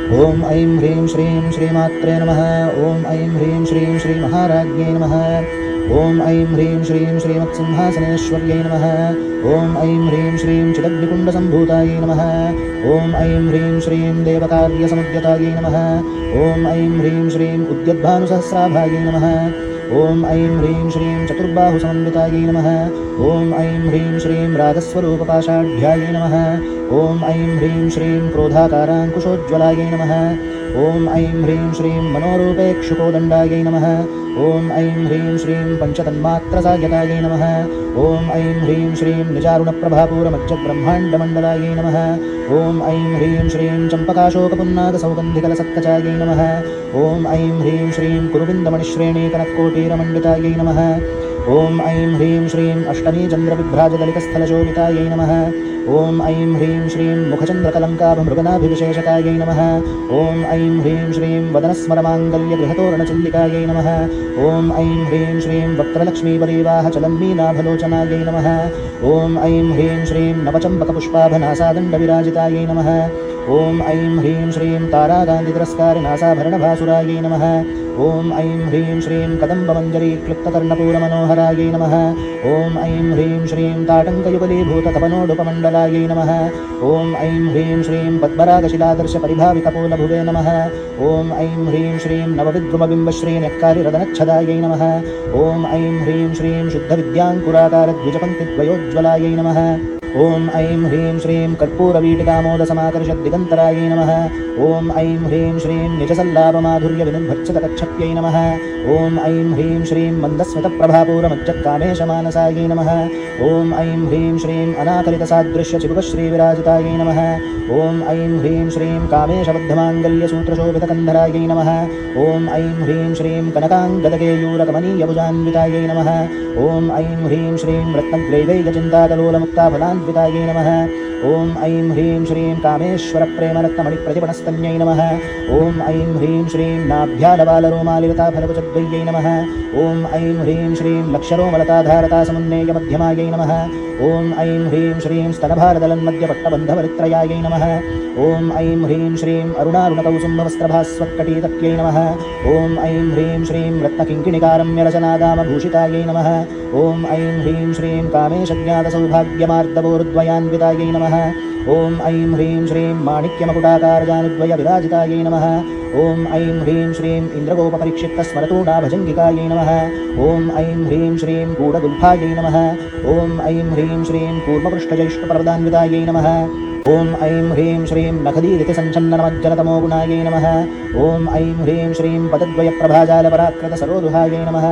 ॐ ऐं ह्रीं श्रीं श्रीमात्रे नमः। ॐ ऐं ह्रीं श्रीं श्रीमहाराज्ञै नमः। ॐ ऐं ह्रीं श्रीं श्रीमत्सिंहासनेश्वर्यै नमः। ॐ ऐं ह्रीं श्रीं चिदग्निकुण्डसम्भूतायै नमः। ॐ ऐं ह्रीं श्रीं देवकार्यसमुद्यतायै नमः। ॐ ऐं ह्रीं श्रीं उद्यद्भानुसहस्राभायै नमः। ॐ ऐं ह्रीं श्रीं चतुर्बाहुसमन्वितायै नमः। ॐ ऐं ह्रीं श्रीं रागस्वरूपपाशाढ्यायै नमः। ॐ ऐं ह्रीं श्रीं क्रोधाकाराङ्कुशोज्ज्वलायै नमः। ॐ ऐं ह्रीं श्रीं मनोरूपेक्षुकोदण्डायै नमः। ॐ ऐं ह्रीं श्रीं पञ्चतन्मात्रसायकायै नमः। ॐ ऐं ह्रीं श्रीं निजारुणप्रभापूरमज्जब्रह्माण्डमण्डलायै नमः। ॐ ऐं ह्रीं श्रीं चम्पकाशोकपुन्नागसौगन्धिकलसत्कचायै नमः। ॐ ऐं ह्रीं श्रीं कुरुबिन्दमणिश्रेणीकनक्कोटीरमण्डितायै नमः। ॐ ऐं ह्रीं श्रीं अष्टमीचन्द्रविभ्राजदलितस्थलशोभितायै नमः। ॐ ऐं ह्रीं श्रीं मुखचन्द्रकलङ्काभमृगनाभिविशेषकायै नमः। ॐ ऐं ह्रीं श्रीं वदनस्मरमाङ्गल्यगृहतोरणचिल्लिकायै नमः। ॐ ऐं ह्रीं श्रीं वक्त्रलक्ष्मीपरीवाहचलन्मीनाभलोचनायै नमः। ॐ ऐं ह्रीं श्रीं नवचम्पकपुष्पाभनासादण्डविराजितायै नमः। ॐ ऐं ह्रीं श्रीं ताराकान्तितिरस्कारिनासाभरणभासुरायै नमः। ॐ ऐं ह्रीं श्रीं कदम्बमञ्जरीक्लुप्तकर्णपूरमनोहरायै नमः। ॐ ऐं ह्रीं श्रीं ताटङ्कयुगलीभूततपनोडुपमण्डलायै नमः। ॐ ऐं ह्रीं श्रीं पद्मरागशिलादर्शपरिभाविकपोलभुवे नमः। ॐ ऐं ह्रीं श्रीं नवविद्रुमबिम्बश्रीन्यक्कारिरदनच्छदायै नमः। ॐ ऐं ह्रीं श्रीं शुद्धविद्याङ्कुराकारद्विजपङ्क्तिद्वयोज्ज्वलायै नमः। ॐ ऐं ह्रीं श्रीं कर्पूरवीटिकामोदसमाकर्षद्दिगन्तरायै नमः। ॐ ऐं ह्रीं श्रीं निजसल्लापमाधुर्यविनिर्भर्त्सितकच्छप्यै नमः। ॐ ऐं ह्रीं श्रीं मन्दस्मितप्रभापूरमज्जत्कामेशमानसायै नमः। ॐ ऐं ह्रीं श्रीं अनाकलितसादृश्यचिबुकश्रीविराजितायै नमः। ॐ ऐं ह्रीं श्रीं कामेशबद्धमाङ्गल्यसूत्रशोभितकन्धरायै नमः। ॐ ऐं ह्रीं श्रीं कनकाङ्गदकेयूरकमनीयभुजान्वितायै नमः। ॐ ऐं ह्रीं श्रीं रत्नग्रैवैकचिन्ताकलोलमुक्ताफलान्वितायै नमः। ॐ ऐं ह्रीं श्रीं कामेश्वरप्रेमरत्नमणिप्रतिपणस्तन्यै नमः। ॐ ऐं ह्रीं श्रीं नाभ्यालबालरोमालिलताफलकुचद्वय्यै नमः। ॐ ऐं ह्रीं श्रीं लक्षरोमलताधारतासमुन्नेयमध्यमायै नमः। ॐ ऐं ह्रीं श्रीं स्तनभारदलन्मध्यपट्टबन्धवरित्रयायै नमः। ॐ ऐं ह्रीं श्रीं अरुणारुणकौसुम्भवस्त्रभास्वत्कटीतक्यै नमः। ॐ ऐं ह्रीं श्रीं रत्नकिङ्किणिकारम्यरचनादामभूषितायै नमः। ॐ ऐं ह्रीं श्रीं कामेशज्ञातसौभाग्यमार्दवोरुद्वयान्वितायै नमः। ॐ ऐं ह्रीं श्रीं माणिक्यमकुटाकारजानुद्वयविराजितायै नमः। ॐ ऐं ह्रीं श्रीं इन्द्रगोपपरीक्षिप्तस्मरतूणाभजङ्गिकायै नमः। ॐ ऐं ह्रीं श्रीं गूढगुल्फायै नमः। ॐ ऐं ह्रीं श्रीं कूर्मपृष्ठजैष्ठपर्वतान्वितायै नमः। ॐ ऐं ह्रीं श्रीं नखदीरितिसञ्छन्ननमज्जनतमोगुणायै नमः। ॐ ऐं ह्रीं श्रीं पदद्वयप्रभाजालपराकृतसरोरुहायै नमः।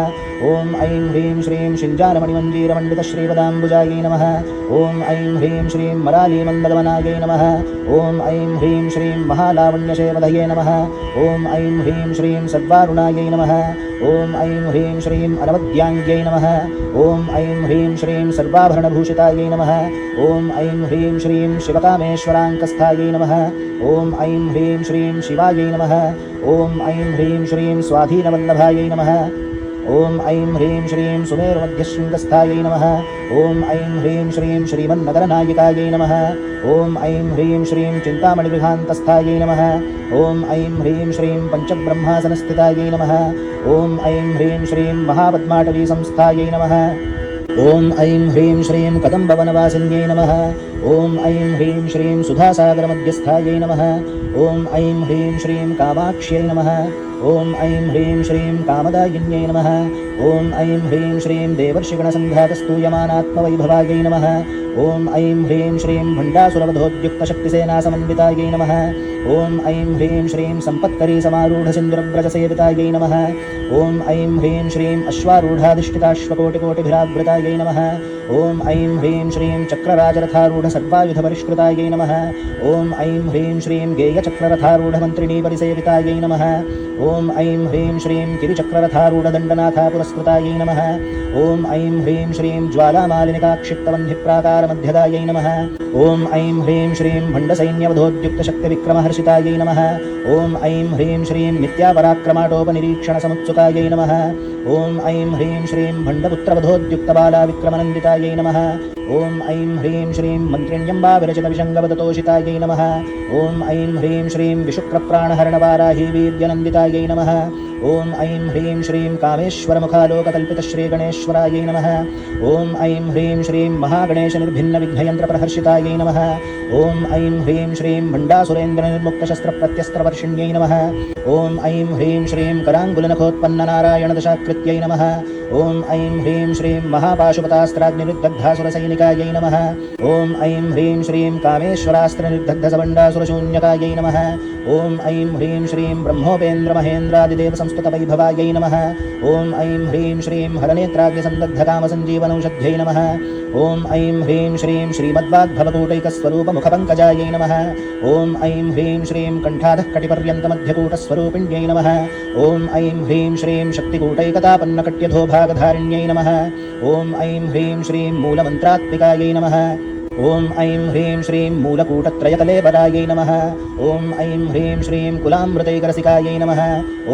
ॐ ऐं ह्रीं श्रीं शिञ्जानमणिमञ्जीरमण्डितश्रीपदाम्बुजायै नमः। ॐ ऐं ह्रीं श्रीं मरालीमन्दगमनायै नमः। ॐ ऐं ह्रीं श्रीं महालावण्यशेवधये नमः। ॐ ऐं ह्रीं श्रीं सर्वारुणायै नमः। ॐ ऐं ह्रीं श्रीं अनवद्याङ्ग्यै नमः। ॐ ऐं ह्रीं श्रीं सर्वाभरणभूषितायै नमः। ॐ ऐं ह्रीं श्रीं शिवकामेश्वराङ्कस्थायै नमः। ॐ ऐं ह्रीं श्रीं शिवायै नमः। ॐ ऐं ह्रीं श्रीं स्वाधीनवल्लभायै नमः। ॐ ऐं ह्रीं श्रीं सुमेरुमध्यशृङ्गस्थायै नमः। ॐ ऐं ह्रीं श्रीं श्रीमन्नगरनायिकायै नमः। ॐ ऐं ह्रीं श्रीं चिन्तामणिगृहान्तस्थायै नमः। ॐ ऐं ह्रीं श्रीं पञ्चब्रह्मासनस्थितायै नमः। ॐ ऐं ह्रीं श्रीं महापद्माटवीसंस्थायै नमः। ॐ ऐं ह्रीं श्रीं कदम्बवनवासिन्यै नमः। ॐ ऐं ह्रीं श्रीं सुधासागरमध्यस्थायै नमः। ॐ ऐं ह्रीं श्रीं कामाक्ष्यै नमः। ॐ ऐं ह्रीं श्रीं कामदायिन्यै नमः। ॐ ऐं ह्रीं श्रीं देवर्षिगणसङ्घातस्तूयमानात्मवैभवायै नमः। ॐ ऐं ह्रीं श्रीं भण्डासुरवधोद्युक्तशक्तिसेनासमन्वितायै नमः। ॐ ऐं ह्रीं श्रीं सम्पत्करीसमारूढसिन्दूरव्रजसेवितायै नमः। ॐ ऐं ह्रीं श्रीं अश्वारूढाधिष्ठिताश्वकोटिकोटिभिरावृतायै नमः। ॐ ऐं ह्रीं श्रीं चक्रराजरथारूढसर्वायुधपरिष्कृतायै नमः। ॐ ऐं ह्रीं श्रीं गेयचक्ररथारूढमन्त्रिणीपरिसेवितायै नमः। ॐ ऐं ह्रीं श्रीं गिरिचक्ररथारूढदण्डनाथापुरस्कृतायै नमः। ॐ ऐं ह्रीं श्रीं ज्वालामालिनिकाक्षिप्तवह्निप्राकारमध्यदायै नमः। ॐ ऐं ह्रीं श्रीं भण्डसैन्यवधोद्युक्तशक्तिविक्रमहर्षितायै नमः। ॐ ऐं ह्रीं श्रीं नित्यापराक्रमाटोपनिरीक्षणसमुत्सुकायै नमः। ॐ ऐं ह्रीं श्रीं भण्डपुत्रवधोद्युक्तबालाविक्रमनन्दितायै नमः। ॐ ऐं ह्रीं श्रीं मन्त्रिण्यम्बाविरचितविषङ्गवदतोषितायै नमः ॐ ऐं ह्रीं श्रीं विशुक्रप्राणहरणवाराही वीर्यनन्दितायै नमः ॐ ऐं ह्रीं श्रीं कामेश्वरमुखालोककल्पितश्रीगणेश्वरायै नमः ॐ ऐं ह्रीं श्रीं महागणेशनिर्भिन्नविघ्नयन्त्रप्रहर्षितायै नमः ॐ ऐं ह्रीं श्रीं भण्डासुरेन्द्रनिर्मुक्तशस्त्रप्रत्यस्त्रवर्षिण्यै नमः ॐ ऐं ह्रीं श्रीं कराङ्गुलिनखोत्पन्ननारायणदशाकृत्यै नमः ॐ ऐं ह्रीं श्रीं महापाशुपतास्त्राग्निरुद्धग्धासुरसैनिकायै नमः ॐ ऐं ह्रीं श्रीं कामेश्वरास्त्रनिर्दग्धसबण्डासुरशून्यकायै नमः ॐ ऐं ह्रीं श्रीं ब्रह्मोपेन्द्रमहेन्द्रादिदेवसंस्तुतवैभवायै नमः ॐ ऐं ह्रीं श्रीं हरनेत्राग्निसन्दग्धकामसञ्जीवनौषध्यै नमः ॐ ऐं ह्रीं श्रीं श्रीमद्वाग्भवकूटैकस्वरूपमुखपङ्कजायै नमः ॐ ऐं ह्रीं श्रीं कण्ठाधः कटिपर्यन्तमध्यकूटस्वरूपिण्यै नमः ॐ ऐं ह्रीं श्रीं शक्तिकूटैकतापन्नकट्यधोभागधारिण्यै नमः ॐ ऐं ह्रीं श्रीं मूलमन्त्रात्मिकायै नमः ॐ ऐं ह्रीं श्रीं मूलकूटत्रयकलेवरायै नमः ॐ ऐं ह्रीं श्रीं कुलामृतैकरसिकायै नमः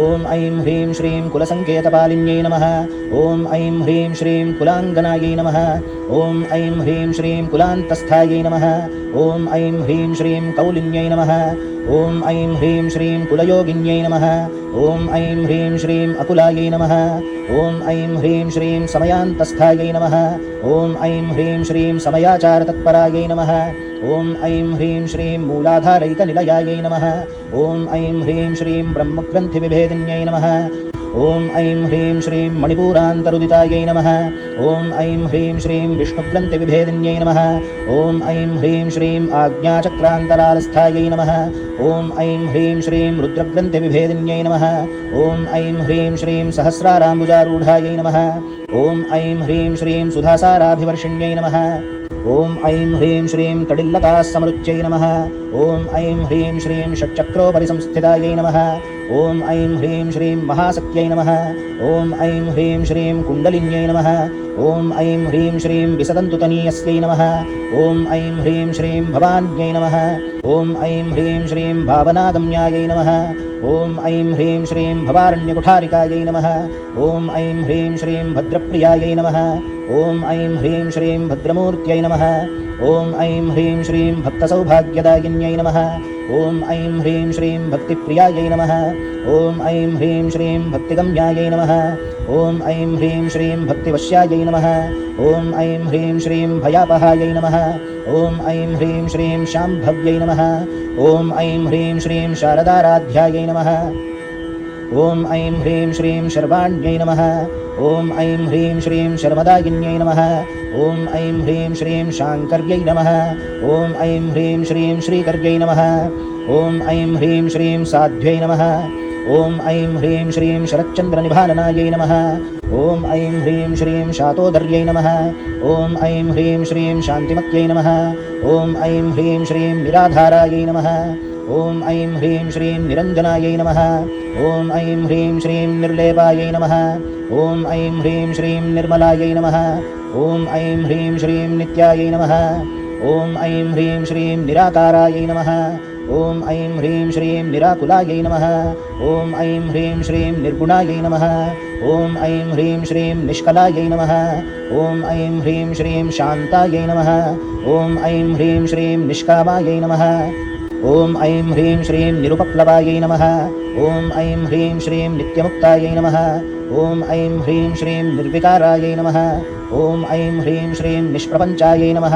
ॐ ऐं ह्रीं श्रीं कुलसङ्केतपालिन्यै नमः ॐ ऐं ह्रीं श्रीं कुलाङ्गनायै नमः ॐ ऐं ह्रीं श्रीं कुलान्तस्थायै नमः ॐ ऐं ह्रीं श्रीं कौलिन्यै नमः ॐ ऐं ह्रीं श्रीं कुलयोगिन्यै नमः ॐ ऐं ह्रीं श्रीं अकुलायै नमः ॐ ऐं ह्रीं श्रीं समयान्तस्थायै नमः ॐ ऐं ह्रीं श्रीं समयाचारतत्परायै नमः ॐ ऐं ह्रीं श्रीं मूलाधारैकनिलयायै नमः ॐ ऐं ह्रीं श्रीं ब्रह्मग्रन्थिविभेदिन्यै नमः ॐ ऐं ह्रीं श्रीं मणिपूरान्तरुदितायै नमः ॐ ऐं ह्रीं श्रीं विष्णुग्रन्थिविभेदिन्यै नमः ॐ ऐं ह्रीं श्रीं आज्ञाचक्रान्तरालस्थायै नमः ॐ ऐं ह्रीं श्रीं रुद्रग्रन्थिविभेदिन्यै नमः ॐ ऐं ह्रीं श्रीं सहस्राराम्बुजारूढायै नमः ॐ ऐं ह्रीं श्रीं सुधासाराभिवर्षिण्यै नमः ॐ ऐं ह्रीं श्रीं तडिल्लतासमरुच्यै नमः ॐ ऐं ह्रीं श्रीं षट्चक्रोपरिसंस्थितायै नमः ॐ ऐं ह्रीं श्रीं महासत्यै नमः ॐ ऐं ह्रीं श्रीं कुण्डलिन्यै नमः ॐ ऐं ह्रीं श्रीं विसदन्तुतनीयस्यै नमः ॐ ऐं ह्रीं श्रीं भवान्यै नमः ॐ ऐं ह्रीं श्रीं भावनागम्यायै नमः ॐ ऐं ह्रीं श्रीं भवारण्यकुठारिकायै नमः ॐ ऐं ह्रीं श्रीं भद्रप्रियायै नमः ॐ ऐं ह्रीं श्रीं भद्रमूर्त्यै नमः ॐ ऐं ह्रीं श्रीं भक्तसौभाग्यदायिन्यै नमः ॐ ऐं ह्रीं श्रीं भक्तिप्रियायै नमः ॐ ऐं ह्रीं श्रीं भक्तिगम्यायै नमः ॐ ऐं ह्रीं श्रीं भक्तिवश्यायै नमः ॐ ऐं ह्रीं श्रीं भयापहायै नमः ॐ ऐं ह्रीं श्रीं शाम्भव्यै नमः ॐ ऐं ह्रीं श्रीं शारदाराध्यायै नमः ॐ ऐं ह्रीं श्रीं शर्वाण्यै नमः ॐ ऐं ह्रीं श्रीं शर्मदायिन्यै नमः ॐ ऐं ह्रीं श्रीं शाङ्कर्यै नमः ॐ ऐं ह्रीं श्रीं श्रीकर्यै नमः ॐ ऐं ह्रीं श्रीं साध्व्यै नमः ॐ ऐं ह्रीं श्रीं शरच्चन्द्रनिभाननायै नमः ॐ ऐं ह्रीं श्रीं शातोदर्यै नमः ॐ ऐं ह्रीं श्रीं शान्तिमत्यै नमः ॐ ऐं ह्रीं श्रीं निराधारायै नमः ॐ ऐं ह्रीं श्रीं निरञ्जनायै नमः ॐ ऐं ह्रीं श्रीं निर्लेपायै नमः ॐ ऐं ह्रीं श्रीं निर्मलायै नमः ॐ ऐं ह्रीं श्रीं नित्यायै नमः ॐ ऐं ह्रीं श्रीं निराकारायै नमः ॐ ऐं ह्रीं श्रीं निराकुलायै नमः ॐ ऐं ह्रीं श्रीं निर्गुणायै नमः ॐ ऐं ह्रीं श्रीं निष्कलायै नमः ॐ ऐं ह्रीं श्रीं शान्तायै नमः ॐ ऐं ह्रीं श्रीं निष्कामायै नमः ॐ ऐं ह्रीं श्रीं निरुपप्लवायै नमः ॐ ऐं ह्रीं श्रीं नित्यमुक्तायै नमः ॐ ऐं ह्रीं श्रीं निर्विकारायै नमः ॐ ऐं ह्रीं श्रीं निष्प्रपञ्चायै नमः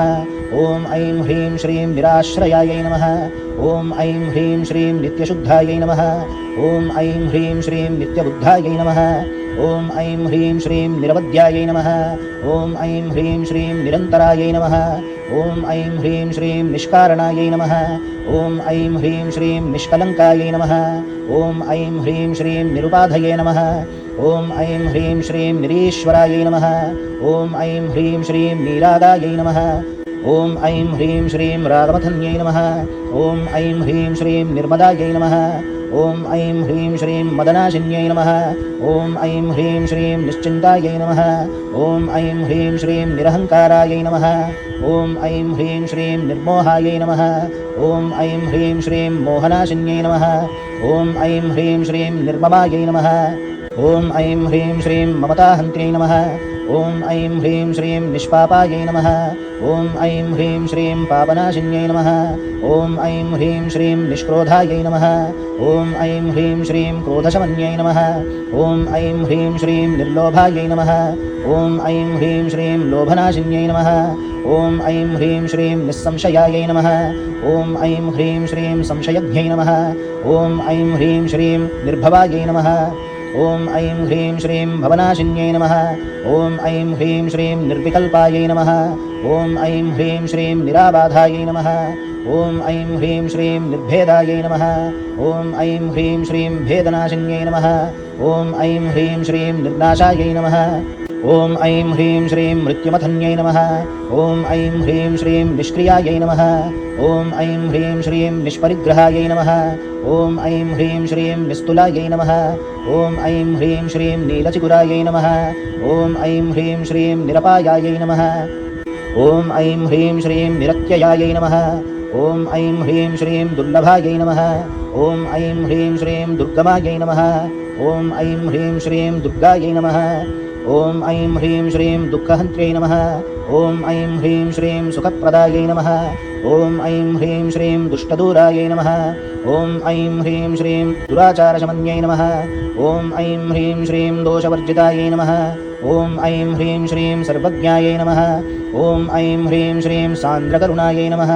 ॐ ऐं ह्रीं श्रीं निराश्रयायै नमः ॐ ऐं ह्रीं श्रीं नित्यशुद्धायै नमः ॐ ऐं ह्रीं श्रीं नित्यबुद्धायै नमः ॐ ऐं ह्रीं श्रीं निरवध्यायै नमः ॐ ऐं ह्रीं श्रीं निरन्तरायै नमः ॐ ऐं ह्रीं श्रीं निष्कारणायै नमः ॐ ऐं ह्रीं श्रीं निष्कलङ्कायै नमः ॐ ऐं ह्रीं श्रीं निरुपाधये नमः ॐ ऐं ह्रीं श्रीं निरीश्वरायै नमः ॐ ऐं ह्रीं श्रीं नीरागायै नमः ॐ ऐं ह्रीं श्रीं रागमथन्यै नमः ॐ ऐं ह्रीं श्रीं निर्मदायै नमः ॐ ऐं ह्रीं श्रीं मदनाशिन्यै नमः ॐ ऐं ह्रीं श्रीं निश्चिन्तायै नमः ॐ ऐं ह्रीं श्रीं निरहङ्कारायै नमः ॐ ऐं ह्रीं श्रीं निर्मोहायै नमः ॐ ऐं ह्रीं श्रीं मोहनाशिन्यै नमः ॐ ऐं ह्रीं श्रीं निर्ममायै नमः ॐ ऐं ह्रीं श्रीं ममताहन्त्र्यै नमः। ॐ ऐं ह्रीं श्रीं निष्पापायै नमः। ॐ ऐं ह्रीं श्रीं पापनाशिन्यै नमः। ॐ ऐं ह्रीं श्रीं निष्क्रोधायै नमः। ॐ ऐं ह्रीं श्रीं क्रोधशमन्यै नमः। ॐ ऐं ह्रीं श्रीं निर्लोभायै नमः। ॐ ऐं ह्रीं श्रीं लोभनाशिन्यै नमः। ॐ ऐं ह्रीं श्रीं निस्संशयायै नमः। ॐ ऐं ह्रीं श्रीं संशयज्ञै नमः। ॐ ऐं ह्रीं श्रीं निर्भवायै नमः। ॐ ऐं ह्रीं श्रीं भवनाशिन्यै नमः। ॐ ऐं ह्रीं श्रीं निर्विकल्पायै नमः। ॐ ऐं ह्रीं श्रीं निराबाधायै नमः। ॐ ऐं ह्रीं श्रीं निर्भेदायै नमः। ॐ ऐं ह्रीं श्रीं भेदनाशिन्यै नमः। ॐ ऐं ह्रीं श्रीं निर्नाशायै नमः। ॐ ऐं ह्रीं श्रीं मृत्युमथन्यै नमः। ॐ ऐं ह्रीं श्रीं निष्क्रियायै नमः। ॐ ऐं ह्रीं श्रीं निष्परिग्रहायै नमः। ॐ ऐं ह्रीं श्रीं निस्तुलायै नमः। ॐ ऐं ह्रीं श्रीं नीलचिकुरायै नमः। ॐ ऐं ह्रीं श्रीं निरपायायै नमः। ॐ ऐं ह्रीं श्रीं निरत्ययायै नमः। ॐ ऐं ह्रीं श्रीं दुर्लभायै नमः। ॐ ऐं ह्रीं श्रीं दुर्गमायै नमः। ॐ ऐं ह्रीं श्रीं दुर्गायै नमः। ॐ ऐं ह्रीं श्रीं दुःखहन्त्र्यै नमः। ॐ ऐं ह्रीं श्रीं सुखप्रदायै नमः। ॐ ऐं ह्रीं श्रीं दुष्टदूरायै नमः। ॐ ऐं ह्रीं श्रीं दुराचारशमन्यै नमः। ॐ ऐं ह्रीं श्रीं दोषवर्जितायै नमः। ॐ ऐं ह्रीं श्रीं सर्वज्ञायै नमः। ॐ ऐं ह्रीं श्रीं सान्द्रकरुणायै नमः।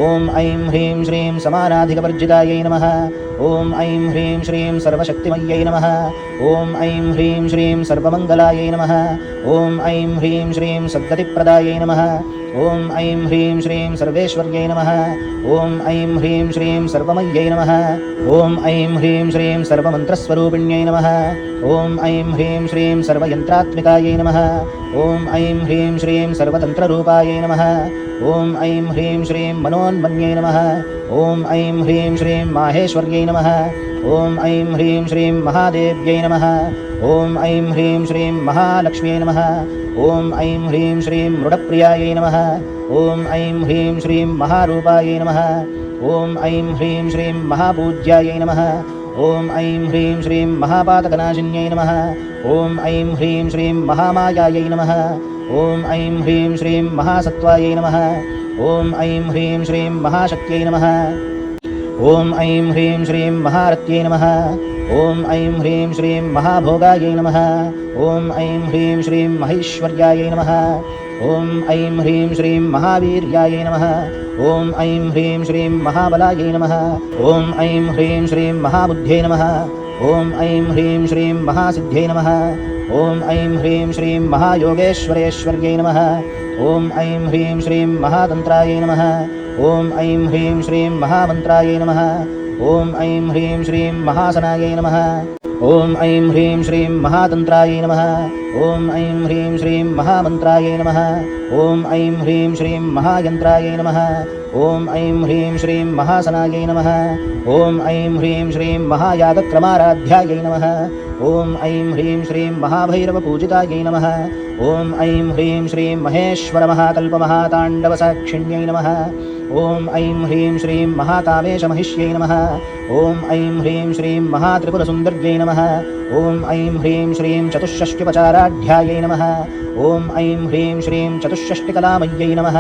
ॐ ऐं ह्रीं श्रीं समानाधिकवर्जितायै नमः। ॐ ऐं ह्रीं श्रीं सर्वशक्तिमय्यै नमः। ॐ ऐं ह्रीं श्रीं सर्वमङ्गलायै नमः। ॐ ऐं ह्रीं श्रीं सद्गतिप्रदायै नमः। ॐ ऐं ह्रीं श्रीं सर्वेश्वर्यै नमः। ॐ ऐं ह्रीं श्रीं सर्वमय्यै नमः। ॐ ऐं ह्रीं श्रीं सर्वमन्त्रस्वरूपिण्यै नमः। ॐ ऐं ह्रीं श्रीं सर्वयन्त्रात्मिकायै नमः। ॐ ऐं ह्रीं श्रीं सर्वतन्त्ररूपायै नमः। ॐ ऐं ह्रीं श्रीं मनोन्मन्यै नमः। ॐ ऐं ह्रीं श्रीं माहेश्वर्यै नमः। ॐ ऐं ह्रीं श्रीं महादेव्यै नमः। ॐ ऐं ह्रीं श्रीं महालक्ष्म्यै नमः। ॐ ऐं ह्रीं श्रीं मृडप्रियायै नमः। ॐ ऐं ह्रीं श्रीं महारूपायै नमः। ॐ ऐं ह्रीं श्रीं महापूज्यायै नमः। ॐ ऐं ह्रीं श्रीं महापातकनाशिन्यै नमः। ॐ ऐं ह्रीं श्रीं महामायायै नमः। ॐ ऐं ह्रीं श्रीं महासत्त्वायै नमः। ॐ ऐं ह्रीं श्रीं महाशक्त्यै नमः। ॐ ऐं ह्रीं श्रीं महारत्यै नमः। ॐ ऐं ह्रीं श्रीं महाभोगायै नमः। ॐ ऐं ह्रीं श्रीं महेश्वर्यायै नमः। ॐ ऐं ह्रीं श्रीं महावीर्यायै नमः। ॐ ऐं ह्रीं श्रीं महाबलायै नमः। ॐ ऐं ह्रीं श्रीं महाबुद्ध्यै नमः। ॐ ऐं ह्रीं श्रीं महासिद्ध्यै नमः। ॐ ऐं ह्रीं श्रीं महायोगेश्वरेश्वर्यै नमः। ॐ ऐं ह्रीं श्रीं महातन्त्रायै नमः। ॐ ऐं ह्रीं श्रीं महामन्त्रायै नमः। ॐ ऐं ह्रीं श्रीं महासनायै नमः। ॐ ऐं ह्रीं श्रीं महातन्त्रायै नमः। ॐ ऐं ह्रीं श्रीं महामन्त्रायै नमः। ॐ ऐं ह्रीं श्रीं महायन्त्रायै नमः। ॐ ऐं ह्रीं श्रीं महासनायै नमः। ॐ ऐं ह्रीं श्रीं महायागक्रमाराध्यायै नमः। ॐ ऐं ह्रीं श्रीं महाभैरवपूजितायै नमः। ॐ ऐं ह्रीं श्रीं महेश्वरमहाकल्पमहाताण्डवसाक्षिण्यै नमः। ॐ ऐं ह्रीं श्रीं महाकामेशमहिष्यै नमः। ॐ ऐं ह्रीं श्रीं महात्रिपुरसुन्दर्यै नमः। ॐ ऐं ह्रीं श्रीं चतुष्षष्ट्युपचाराढ्यायै नमः। ॐ ऐं ह्रीं श्रीं चतुष्षष्टिकलामय्यै नमः।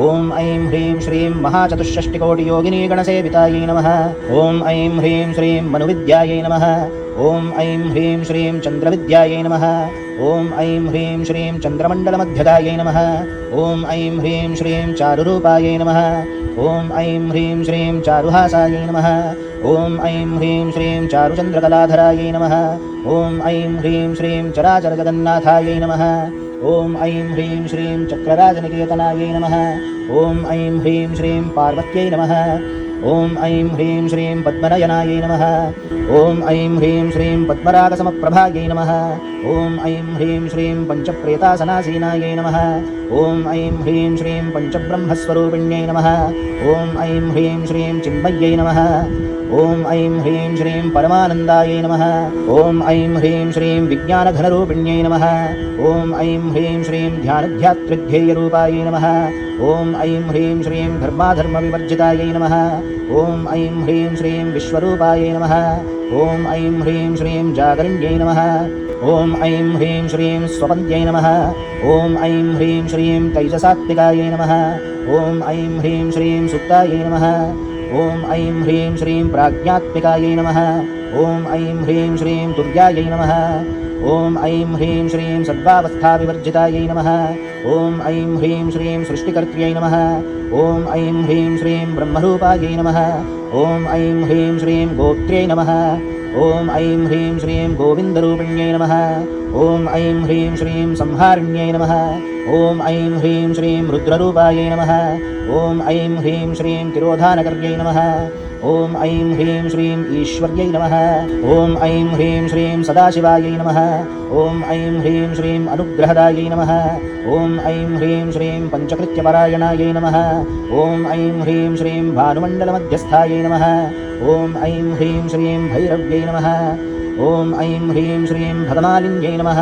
ॐ ऐं ह्रीं श्रीं महाचतुष्षष्टिकोटियोगिनीगणसेवितायै नमः। ॐ ऐं ह्रीं श्रीं मनुविद्यायै नमः। ॐ ऐं ह्रीं श्रीं चन्द्रविद्यायै नमः। ॐ ऐं ह्रीं श्रीं चन्द्रमण्डलमध्यगायै नमः। ॐ ऐं ह्रीं श्रीं चारुरूपायै नमः। ॐ ऐं ह्रीं श्रीं चारुहासायै नमः। ॐ ऐं ह्रीं श्रीं चारुचन्द्रकलाधरायै नमः। ॐ ऐं ह्रीं श्रीं चराचरजगन्नाथायै नमः। ॐ ऐं ह्रीं श्रीं चक्रराजनिकेतनायै नमः। ॐ ऐं ह्रीं श्रीं पार्वत्यै नमः। ॐ ऐं ह्रीं श्रीं पद्मनयनायै नमः। ॐ ऐं ह्रीं श्रीं पद्मरागसमप्रभायै नमः। ॐ ऐं ह्रीं श्रीं पञ्चप्रेतासनासीनायै नमः। ॐ ऐं ह्रीं श्रीं पञ्चब्रह्मस्वरूपिण्यै नमः। ॐ ऐं ह्रीं श्रीं चिन्मय्यै नमः। ॐ ऐं ह्रीं श्रीं परमानन्दायै नमः। ॐ ऐं ह्रीं श्रीं विज्ञानघनरूपिण्यै नमः। ॐ ऐं ह्रीं श्रीं ध्यानध्यातृध्येयरूपायै नमः। ॐ ऐं ह्रीं श्रीं धर्माधर्मविवर्जितायै नमः ॐ ऐं ह्रीं श्रीं विश्वरूपायै नमः ॐ ऐं ह्रीं श्रीं जागरिण्यै नमः ॐ ऐं ह्रीं श्रीं स्वपन्त्यै नमः ॐ ऐं ह्रीं श्रीं तैजसात्मिकायै नमः ॐ ऐं ह्रीं श्रीं सुप्तायै नमः ॐ ऐं ह्रीं श्रीं प्राज्ञात्मिकायै नमः ॐ ऐं ह्रीं श्रीं तुर्यायै नमः ॐ ऐं ह्रीं श्रीं सर्वावस्थाविवर्जितायै नमः ॐ ऐं ह्रीं श्रीं सृष्टिकर्त्यै नमः ॐ ऐं ह्रीं श्रीं ब्रह्मरूपायै नमः ॐ ऐं ह्रीं श्रीं गोत्र्यै नमः ॐ ऐं ह्रीं श्रीं गोविन्दरूपिण्यै नमः ॐ ऐं ह्रीं श्रीं संहारिण्यै नमः ॐ ऐं ह्रीं श्रीं रुद्ररूपायै नमः ॐ ऐं ह्रीं श्रीं तिरोधानकर्यै नमः ॐ ऐं ह्रीं श्रीं ईश्वर्यै नमः ॐ ऐं ह्रीं श्रीं सदाशिवायै नमः ॐ ऐं ह्रीं श्रीं अनुग्रहदायै नमः ॐ ऐं ह्रीं श्रीं पञ्चकृत्यपरायणायै नमः ॐ ऐं ह्रीं श्रीं भानुमण्डलमध्यस्थायै नमः ॐ ऐं ह्रीं श्रीं भैरव्यै नमः ॐ ऐं ह्रीं श्रीं भगमालिन्यै नमः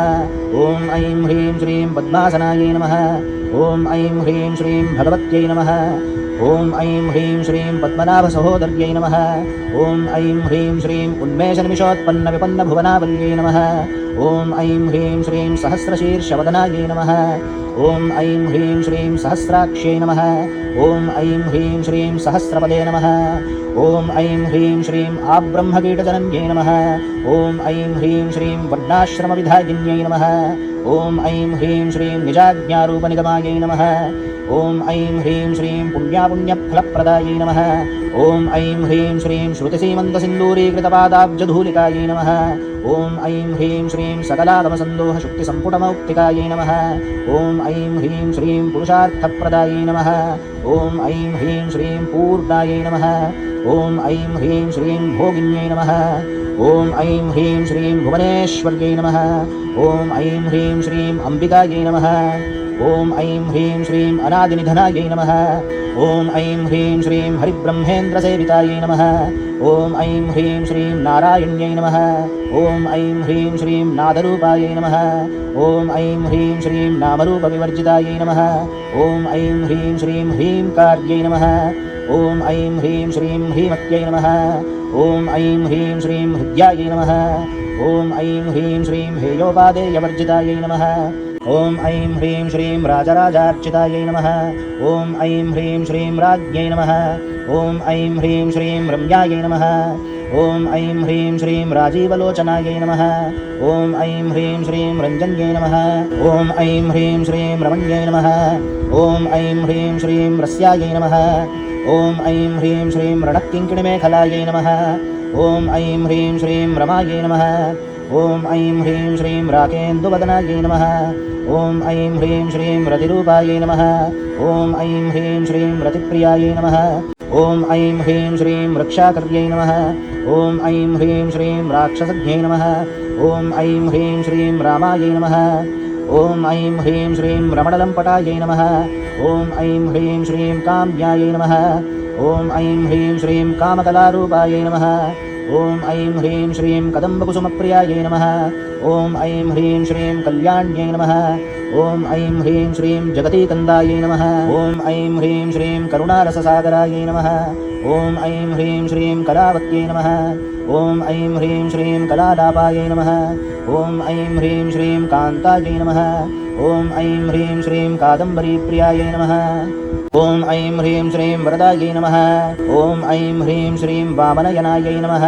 ॐ ऐं ह्रीं श्रीं पद्मासनायै नमः ॐ ऐं ह्रीं श्रीं भगवत्यै नमः ॐ ऐं ह्रीं श्रीं पद्मनाभसहोदर्यै नमः ॐ ऐं ह्रीं श्रीं उन्मेषनिमिषोत्पन्नविपन्नभुवनावल्यै नमः ॐ ऐं ह्रीं श्रीं सहस्रशीर्षवदनायै नमः ॐ ऐं ह्रीं श्रीं सहस्राक्ष्यै नमः ॐ ऐं ह्रीं श्रीं सहस्रपदे नमः ॐ ऐं ह्रीं श्रीं आब्रह्मकीटजनन्यै नमः ॐ ऐं ह्रीं श्रीं वर्णाश्रमविधायिन्यै नमः ॐ ऐं ह्रीं श्रीं निजाज्ञारूपनिगमायै नमः ॐ ऐं ह्रीं श्रीं पुण्यापुण्यफलप्रदायै नमः ॐ ऐं ह्रीं श्रीं श्रुतिसीमन्तसिन्दूरीकृतपादाब्जधूलिकायै नमः ॐ ऐं ह्रीं श्रीं सकलागमसन्दोहशुक्तिसम्पुटमौक्तिकायै नमः ॐ ऐं ह्रीं श्रीं पुरुषार्थप्रदायै नमः ॐ ऐं ह्रीं श्रीं पूर्णायै नमः ॐ ऐं ह्रीं श्रीं भोगिन्यै नमः ॐ ऐं ह्रीं श्रीं भुवनेश्वर्यै नमः ॐ ऐं ह्रीं श्रीं अम्बिकायै नमः ॐ ऐं ह्रीं श्रीं अनादिनिधनायै नमः ॐ ऐं ह्रीं श्रीं हरिब्रह्मेन्द्रसेवितायै नमः ॐ ऐं ह्रीं श्रीं नारायण्यै नमः ॐ ऐं ह्रीं श्रीं नादरूपायै नमः ॐ ऐं ह्रीं श्रीं नामरूपविवर्जितायै नमः ॐ ऐं ह्रीं श्रीं ह्रींकार्यै नमः ॐ ऐं ह्रीं श्रीं ह्रीमत्यै नमः ॐ ऐं ह्रीं श्रीं हृद्यायै नमः ॐ ऐं ह्रीं श्रीं हेयोपादेयवर्जितायै नमः ॐ ऐं ह्रीं श्रीं राजराजार्चितायै नमः ॐ ऐं ह्रीं श्रीं राज्ञै नमः ॐ ऐं ह्रीं श्रीं रम्यायै नमः ॐ ऐं ह्रीं श्रीं राजीवलोचनायै नमः ॐ ऐं ह्रीं श्रीं रञ्जन्यै नमः ॐ ऐं ह्रीं श्रीं रमण्यै नमः ॐ ऐं ह्रीं श्रीं रस्यायै नमः ॐ ऐं ह्रीं श्रीं रणक्किङ्किणिमेखलायै नमः ॐ ऐं ह्रीं श्रीं रमायै नमः ॐ ऐं ह्रीं श्रीं राकेन्दुवदनायै नमः ॐ ऐं ह्रीं श्रीं रतिरूपायै नमः ॐ ऐं ह्रीं श्रीं रतिप्रियायै नमः ॐ ऐं ह्रीं श्रीं रक्षाकर्यै नमः ॐ ऐं ह्रीं श्रीं राक्षसज्ञै नमः ॐ ऐं ह्रीं श्रीं रामायै नमः ॐ ऐं ह्रीं श्रीं रमणलम्पटायै नमः ॐ ऐं ह्रीं श्रीं काम्यायै नमः ॐ ऐं ह्रीं श्रीं कामकलारूपायै नमः ॐ ऐं ह्रीं श्रीं कदम्बकुसुमप्रियायै नमः ॐ ऐं ह्रीं श्रीं कल्याण्यै नमः ॐ ऐं ह्रीं श्रीं जगतीकन्दायै नमः ॐ ऐं ह्रीं श्रीं करुणारससागरायै नमः ॐ ऐं ह्रीं श्रीं कलावत्यै नमः ॐ ऐं ह्रीं श्रीं कलालापायै नमः ॐ ऐं ह्रीं श्रीं कान्तायै नमः ॐ ऐं ह्रीं श्रीं कादम्बरीप्रियायै नमः ॐ ऐं ह्रीं श्रीं वरदायै नमः ॐ ऐं ह्रीं श्रीं वामनयनायै नमः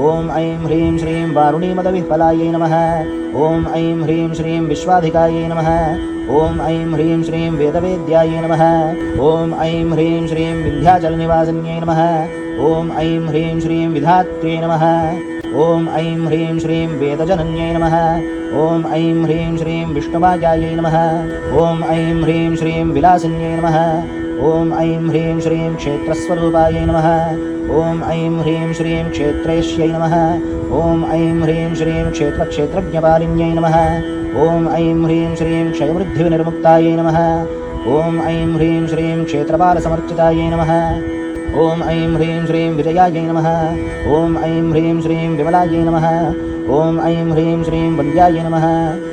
ॐ ऐं ह्रीं श्रीं वारुणीमदविह्वलायै नमः ॐ ऐं ह्रीं श्रीं विश्वाधिकायै नमः ॐ ऐं ह्रीं श्रीं वेदवेद्यायै नमः ॐ ऐं ह्रीं श्रीं विन्ध्याचलनिवासिन्यै नमः ॐ ऐं ह्रीं श्रीं विधात्र्यै नमः ॐ ऐं ह्रीं श्रीं वेदजनन्यै नमः ॐ ऐं ह्रीं श्रीं विष्णुमायायै नमः ॐ ऐं ह्रीं श्रीं विलासिन्यै नमः ॐ ऐं ह्रीं श्रीं क्षेत्रस्वरूपायै नमः ॐ ऐं ह्रीं श्रीं क्षेत्रेश्यै नमः ॐ ऐं ह्रीं श्रीं क्षेत्रक्षेत्रज्ञपालिन्यै नमः ॐ ऐं ह्रीं श्रीं क्षयवृद्धिविनिर्मुक्तायै नमः ॐ ऐं ह्रीं श्रीं क्षेत्रपालसमर्चितायै नमः ॐ ऐं ह्रीं श्रीं विजयायै नमः ॐ ऐं ह्रीं श्रीं विमलायै नमः ॐ ऐं ह्रीं श्रीं वन्द्यायै नमः